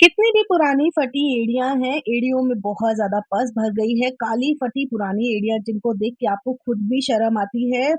कितनी भी पुरानी फटी एड़ियाँ हैं, एड़ियों में बहुत ज़्यादा पस भर गई है। काली फटी पुरानी एड़ियाँ जिनको देख के आपको खुद भी शर्म आती है,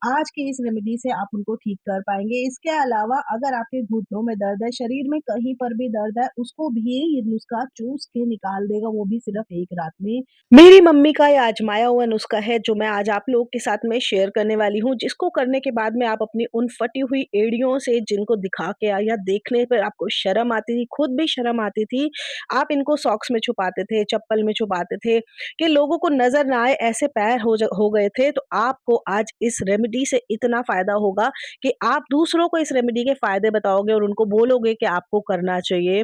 आज की इस रेमेडी से आप उनको ठीक कर पाएँगे। इसके अलावा अगर आपके घुटनों में दर्द है, शरीर में कहीं पर भी दर्द है, उसको भी ये नुस्खा चूस के निकाल देगा, वो भी सिर्फ़ एक रात में। मेरी मम्मी का ये आज़माया हुआ नुस्खा है जो मैं आज आप लोगों के साथ में शेयर करने वाली हूँ, जिसको करने के बाद में आप अपनी उन फटी हुई एड़ियों से जिनको दिखा के या देखने पर आपको शर्म आती थी, खुद भी शर्म आती थी, आप इनको सॉक्स में छुपाते थे, चप्पल में छुपाते थे कि लोगों को नज़र ना आए ऐसे पैर हो गए थे, तो आपको आज इस रेमेडी से इतना फ़ायदा होगा कि आप दूसरों को इस रेमेडी के फ़ायदे बताओगे और उनको बोलोगे कि आपको करना चाहिए।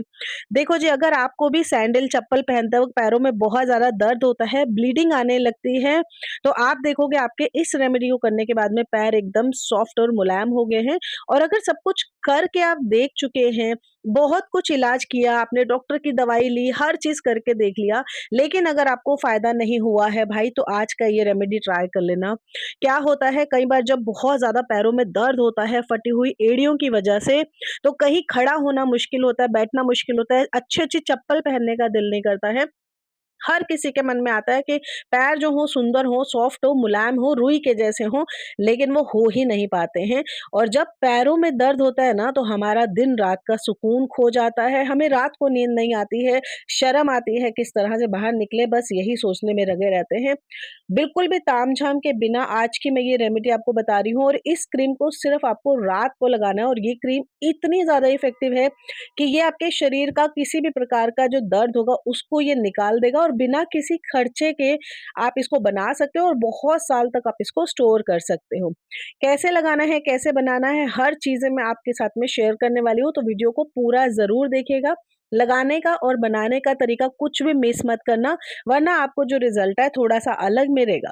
देखो जी, अगर आपको भी सैंडल चप्पल पहनते वक़्त पैरों में बहुत ज़्यादा दर्द होता है, ब्लीडिंग आने लगती है, तो आप देखोगे आपके इस रेमेडी को करने के बाद में पैर एकदम सॉफ्ट और मुलायम हो गए हैं। और अगर सब कुछ करके आप देख चुके हैं, बहुत कुछ इलाज किया, आपने डॉक्टर की दवाई ली, हर चीज़ करके देख लिया, लेकिन अगर आपको फ़ायदा नहीं हुआ है भाई, तो आज का ये रेमेडी ट्राई कर लेना। क्या होता है कई बार जब बहुत ज़्यादा पैरों में दर्द होता है फटी हुई एड़ियों की वजह से, तो कहीं खड़ा होना मुश्किल होता है, बैठना मुश्किल होता है, अच्छी-अच्छी चप्पल पहनने का दिल नहीं करता है। हर किसी के मन में आता है कि पैर जो हो सुंदर हो, सॉफ्ट हो, मुलायम हो, रुई के जैसे हों, लेकिन वो हो ही नहीं पाते हैं। और जब पैरों में दर्द होता है ना, तो हमारा दिन-रात का सुकून खो जाता है, हमें रात को नींद नहीं आती है, शर्म आती है किस तरह से बाहर निकले, बस यही सोचने में लगे रहते हैं। बिल्कुल भी ताम-झाम के बिना आज की मैं ये रेमेडी आपको बता रही हूँ और इस क्रीम को सिर्फ़ आपको रात को लगाना है और ये क्रीम इतनी ज़्यादा इफ़ेक्टिव है कि ये आपके शरीर का किसी भी प्रकार का जो दर्द होगा उसको ये निकाल देगा और बिना किसी खर्चे के आप इसको बना सकते हो और बहुत साल तक आप इसको स्टोर कर सकते हो। कैसे लगाना है, कैसे बनाना है, हर चीज़ें मैं आपके साथ में शेयर करने वाली हूँ, तो वीडियो को पूरा ज़रूर देखिएगा। लगाने का और बनाने का तरीका कुछ भी मिस मत करना, वरना आपको जो रिज़ल्ट है थोड़ा-सा अलग मिलेगा।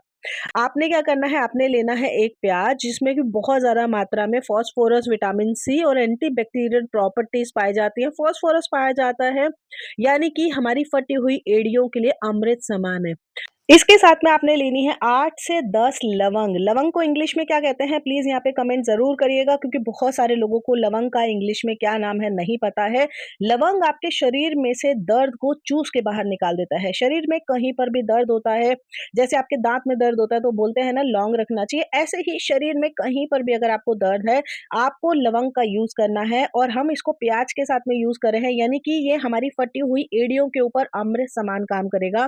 आपने क्या करना है, आपने लेना है एक प्याज जिसमें कि बहुत ज़्यादा मात्रा में फास्फोरस, विटामिन सी और एंटीबैक्टीरियल प्रॉपर्टीज़ पाई जाती हैं। फास्फोरस पाया जाता है, यानी कि हमारी फटी हुई एड़ियों के लिए अमृत समान है। इसके साथ में आपने लेनी है 8 से 10 लवंग। लवंग को इंग्लिश में क्या कहते हैं प्लीज़ यहाँ पे कमेंट ज़रूर करिएगा, क्योंकि बहुत सारे लोगों को लवंग का इंग्लिश में क्या नाम है नहीं पता है। लवंग आपके शरीर में से दर्द को चूस के बाहर निकाल देता है। शरीर में कहीं पर भी दर्द होता है, जैसे आपके दाँत में दर्द होता है तो बोलते हैं ना लौंग रखना चाहिए, ऐसे ही शरीर में कहीं पर भी अगर आपको दर्द है, आपको लवंग का यूज़ करना है और हम इसको प्याज के साथ में यूज़ कर रहे हैं, यानी कि ये हमारी फटी हुई एड़ियों के ऊपर अमृत समान काम करेगा।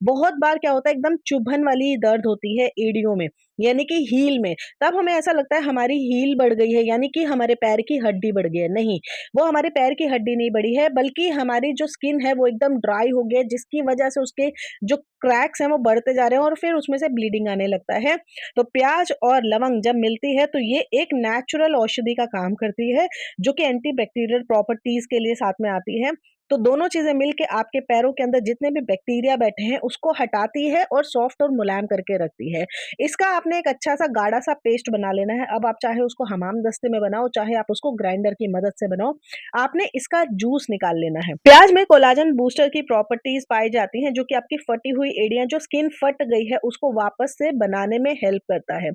बहुत बार क्या होता है एकदम चुभन वाली दर्द होती है एड़ियों में, यानी कि हील में, तब हमें ऐसा लगता है हमारी हील बढ़ गई है, यानी कि हमारे पैर की हड्डी बढ़ गई है। नहीं, वो हमारे पैर की हड्डी नहीं बढ़ी है, बल्कि हमारी जो स्किन है वो एकदम ड्राई हो गई है, जिसकी वजह से उसके जो क्रैक्स हैं वो बढ़ते जा रहे हैं और फिर उसमें से ब्लीडिंग आने लगता है। तो प्याज और लवंग जब मिलती है तो ये एक नेचुरल औषधि का काम करती है, जो कि एंटीबैक्टीरियल प्रॉपर्टीज के लिए साथ में आती है। तो दोनों चीज़ें मिलके आपके पैरों के अंदर जितने भी बैक्टीरिया बैठे हैं उसको हटाती है और सॉफ्ट और मुलायम करके रखती है। इसका आपने एक अच्छा-सा गाढ़ा-सा पेस्ट बना लेना है। अब आप चाहे उसको हमाम-दस्ते में बनाओ, चाहे आप उसको ग्राइंडर की मदद से बनाओ, आपने इसका जूस निकाल लेना है। प्याज में कोलाजन बूस्टर की प्रॉपर्टीज़ पाई जाती हैं, जो कि आपकी फटी हुई एड़ियाँ जो स्किन फट गई है उसको वापस से बनाने में हेल्प करता है।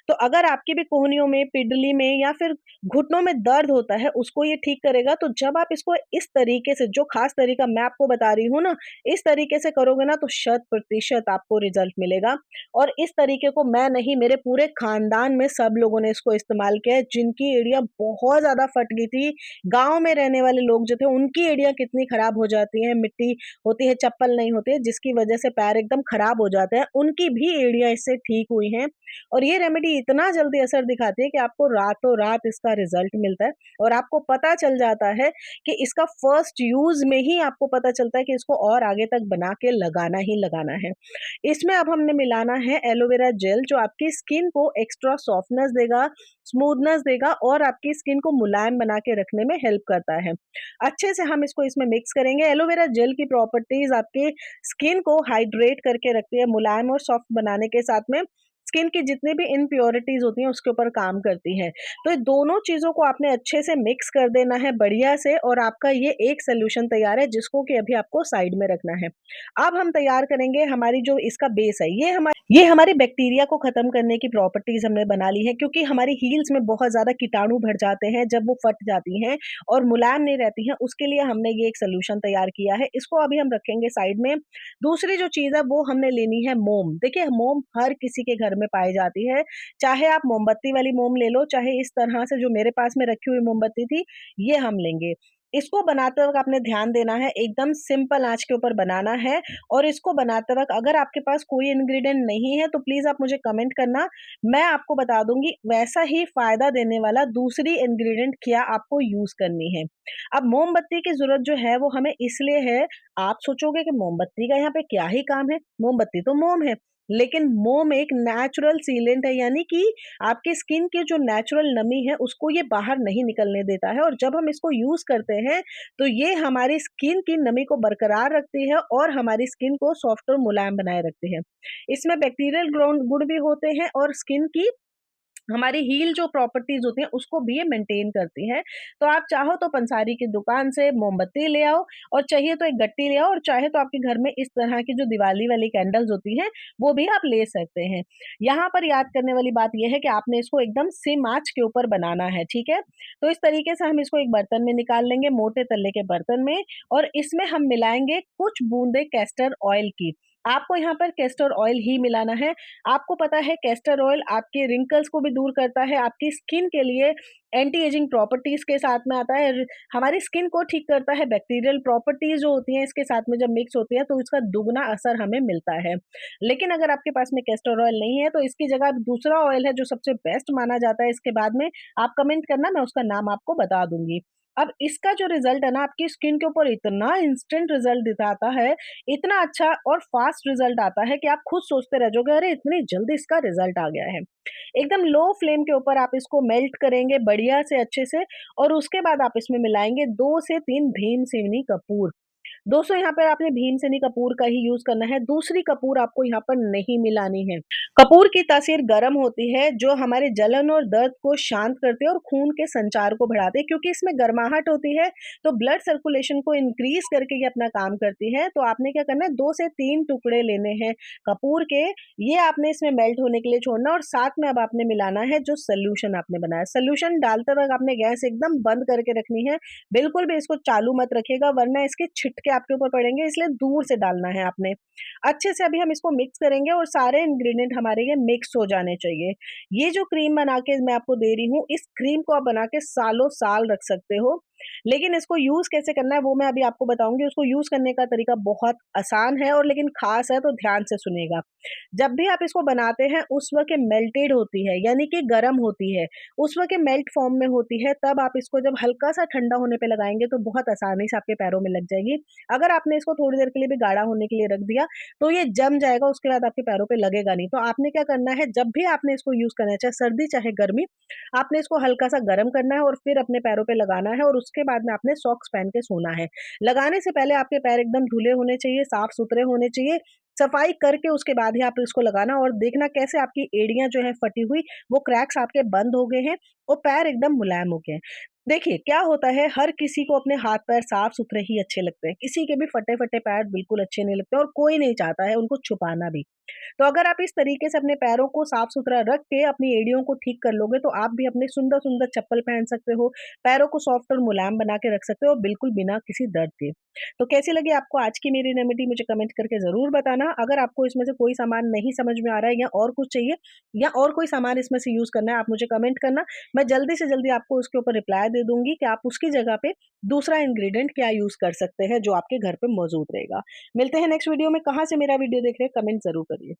तो अगर आपकी भी कोहनियों में, पिंडली में या फिर घुटनों में दर्द होता है, उसको ये ठीक करेगा। तो जब आप इसको इस तरीके से जो खास तरीका मैं आपको बता रही हूँ ना, इस तरीके से करोगे ना तो शत प्रतिशत आपको रिज़ल्ट मिलेगा। और इस तरीके को मैं नहीं, मेरे पूरे खानदान में सब लोगों ने इसको इस्तेमाल किया है, जिनकी एड़ियाँ बहुत ज़्यादा फट गई थी। गाँव में रहने वाले लोग जो थे, उनकी एड़ियाँ कितनी खराब हो जाती हैं, मिट्टी होती है, चप्पल नहीं होती है, जिसकी वजह से पैर एकदम खराब हो जाते हैं, उनकी भी एड़ियाँ इससे ठीक हुई हैं। और ये रेमेडी इतना जल्दी असर दिखाती है कि आपको रातों-रात इसका रिज़ल्ट मिलता है और आपको पता चल जाता है कि इसका फर्स्ट यूज़ में ही आपको पता चलता है कि इसको और आगे तक बना के लगाना ही लगाना है। इसमें अब हमने मिलाना है एलोवेरा जेल, जो आपकी स्किन को एक्स्ट्रा सॉफ्टनेस देगा, स्मूथनेस देगा और आपकी स्किन को मुलायम बना के रखने में हेल्प करता है। अच्छे से हम इसको इसमें मिक्स करेंगे। एलोवेरा जेल की प्रॉपर्टीज़ आपके स्किन को हाइड्रेट करके रखती है, मुलायम और सॉफ्ट बनाने के साथ में स्किन की जितनी भी इम्प्योरिटीज़ होती हैं उसके ऊपर काम करती हैं। तो ये दोनों चीज़ों को आपने अच्छे से मिक्स कर देना है बढ़िया से और आपका ये एक सॉल्यूशन तैयार है जिसको कि अभी आपको साइड में रखना है। अब हम तैयार करेंगे हमारी जो इसका बेस है, ये हमारी बैक्टीरिया को खत्म करने की प्रॉपर्टीज़ हमने बना ली है क्योंकि हमारी हील्स में बहुत ज़्यादा कीटाणु भर जाते हैं जब वो फट जाती हैं और मुलायम नहीं रहती हैं, उसके लिए हमने ये एक सॉल्यूशन तैयार किया है। इसको अभी हम रखेंगे साइड में। दूसरी जो चीज़ है वो हमने लेनी है मोम। देखिए मोम हर किसी के घर में पाई जाती है, चाहे आप मोमबत्ती वाली मोम ले लो, चाहे इस तरह से जो मेरे पास में रखी हुई मोमबत्ती थी, ये हम लेंगे। इसको बनाते वक़्त आपने ध्यान देना है, एकदम सिंपल आँच के ऊपर बनाना है और इसको बनाते वक़्त अगर आपके पास कोई इंग्रीडिएंट नहीं है, तो प्लीज़ आप मुझे कमेंट करना, मैं आपको बता दूँगी वैसा ही फ़ायदा देने वाला दूसरी इंग्रीडिएंट क्या आपको यूज़ करनी है। अब मोमबत्ती की ज़रूरत जो है वो हमें इसलिए है, आप सोचोगे कि मोमबत्ती का यहाँ पे क्या ही काम है? मोमबत्ती तो मोम है। लेकिन मोम एक नेचुरल सीलेंट है यानी कि आपकी स्किन की जो नेचुरल नमी है उसको ये बाहर नहीं निकलने देता है और जब हम इसको यूज़ करते हैं तो ये हमारी स्किन की नमी को बरकरार रखती है और हमारी स्किन को सॉफ्ट और मुलायम बनाए रखती है। इसमें बैक्टीरियल ग्राउंड गुण भी होते हैं और स्किन की हमारी हील जो प्रॉपर्टीज़ होती हैं उसको भी ये मेंटेन करती हैं। तो आप चाहो तो पंसारी की दुकान से मोमबत्ती ले आओ और चाहिए तो एक गट्टी ले आओ और चाहे तो आपके घर में इस तरह की जो दिवाली वाली कैंडल्स होती हैं, वो भी आप ले सकते हैं। यहाँ पर याद करने वाली बात ये है कि आपने इसको एकदम सिम आँच के ऊपर बनाना है, ठीक है? तो इस तरीके से हम इसको एक बर्तन में निकाल लेंगे, मोटे तल्ले के बर्तन में और इसमें हम मिलाएँगे कुछ बूँदें कैस्टर ऑयल की। आपको यहाँ पर कैस्टर ऑयल ही मिलाना है। आपको पता है कैस्टर ऑयल आपके रिंकल्स को भी दूर करता है, आपकी स्किन के लिए एंटी एजिंग प्रॉपर्टीज़ के साथ में आता है, हमारी स्किन को ठीक करता है, बैक्टीरियल प्रॉपर्टीज़ जो होती हैं इसके साथ में जब मिक्स होती है तो इसका दुगना असर हमें मिलता है। लेकिन अगर आपके पास में कैस्टर ऑयल नहीं है तो इसकी जगह आप दूसरा ऑयल है जो सबसे बेस्ट माना जाता है इसके बाद में, आप कमेंट करना मैं उसका नाम आपको बता दूँगी। अब इसका जो रिज़ल्ट है ना आपकी स्किन के ऊपर इतना इंस्टेंट रिज़ल्ट दिखाता है, इतना अच्छा और फ़ास्ट रिज़ल्ट आता है कि आप खुद सोचते रह जाओगे अरे! इतनी जल्दी इसका रिज़ल्ट आ गया है। एकदम लो फ्लेम के ऊपर आप इसको मेल्ट करेंगे बढ़िया से अच्छे से और उसके बाद आप इसमें मिलाएँगे 2 से 3 भीमसेनी कपूर। दोस्तों यहाँ पर आपने भीमसेनी कपूर का ही यूज़ करना है, दूसरी कपूर आपको यहाँ पर नहीं मिलानी है। कपूर की तासीर गरम होती है जो हमारे जलन और दर्द को शांत करती है और खून के संचार को बढ़ाती है क्योंकि इसमें गर्माहट होती है, तो ब्लड सर्कुलेशन को इंक्रीज़ करके ये अपना काम करती है। तो आपने क्या करना है 2 से 3 टुकड़े लेने हैं कपूर के, ये आपने इसमें मेल्ट होने के लिए छोड़ना और साथ में अब आपने मिलाना है जो सॉल्यूशन आपने बनाया। सॉल्यूशन डालते वक़्त आपने गैस एकदम बंद करके रखनी है, बिल्कुल भी इसको चालू मत रखिएगा वरना इसके छिटके आपके ऊपर पड़ेंगे इसलिए दूर से डालना है आपने। अच्छे से अभी हम इसको मिक्स करेंगे और सारे इंग्रेडिएंट हमारे ये मिक्स हो जाने चाहिए। ये जो क्रीम बना के मैं आपको दे रही हूँ, इस क्रीम को आप बना के सालों-साल रख सकते हो। लेकिन इसको यूज़ कैसे करना है वो मैं अभी आपको बताऊँगी। उसको यूज़ करने का तरीका बहुत आसान है और लेकिन ख़ास है तो ध्यान से सुनिएगा। जब भी आप इसको बनाते हैं उस वक़्त ये मेल्टेड होती है यानी कि गरम होती है। उस वक़्त ये मेल्ट फॉर्म में होती है तब आप इसको जब हल्का-सा ठंडा होने पे लगाएँगे तो बहुत आसानी से आपके पैरों में लग जाएगी। अगर आपने इसको थोड़ी देर के लिए भी गाढ़ा होने के लिए रख दिया तो ये जम जाएगा, उसके बाद आपके पैरों पे लगेगा नहीं। तो आपने क्या करना है जब भी आपने इसको यूज़ करना है, चाहे सर्दी चाहे गर्मी, आपने इसको हल्का-सा गरम करना है और फिर अपने पैरों पे लगाना है और उसके बाद में आपने सॉक्स पहन के सोना है। लगाने से पहले आपके पैर एकदम धुले होने चाहिए, साफ-सुथरे होने चाहिए। सफाई करके उसके बाद ही आप इसको लगाना और देखना कैसे आपकी एड़ियाँ जो है फटी हुई, वो क्रैक्स आपके बंद हो गए हैं और पैर एकदम मुलायम हो गए हैं। देखिए, क्या होता है हर किसी को अपने हाथ-पैर साफ-सुथरे ही अच्छे लगते हैं। किसी के भी फटे-फटे पैर बिल्कुल अच्छे नहीं लगते और कोई नहीं चाहता है उनको छुपाना भी। तो अगर आप इस तरीके से अपने पैरों को साफ-सुथरा रख के अपनी एड़ियों को ठीक कर लोगे, तो आप भी अपने सुंदर-सुंदर चप्पल पहन सकते हो, पैरों को सॉफ्ट और मुलायम बना के रख सकते हो, बिल्कुल बिना किसी दर्द के। तो कैसी लगी आपको आज की मेरी रेमेडी मुझे कमेंट करके ज़रूर बताना। अगर आपको इसमें से कोई सामान नहीं समझ में आ रहा है या और कुछ चाहिए या और कोई सामान इसमें से यूज़ करना है, आप मुझे कमेंट करना। मैं जल्दी से जल्दी आपको उसके ऊपर रिप्लाई दे दूँगी कि आप उसकी जगह पे दूसरा इंग्रीडिएंट क्या यूज़ कर सकते हैं, जो आपके घर पे मौजूद रहेगा। मिलते हैं नेक्स्ट वीडियो में, कहाँ से मेरा वीडियो देख रहे हैं, कमेंट ज़रूर करिए।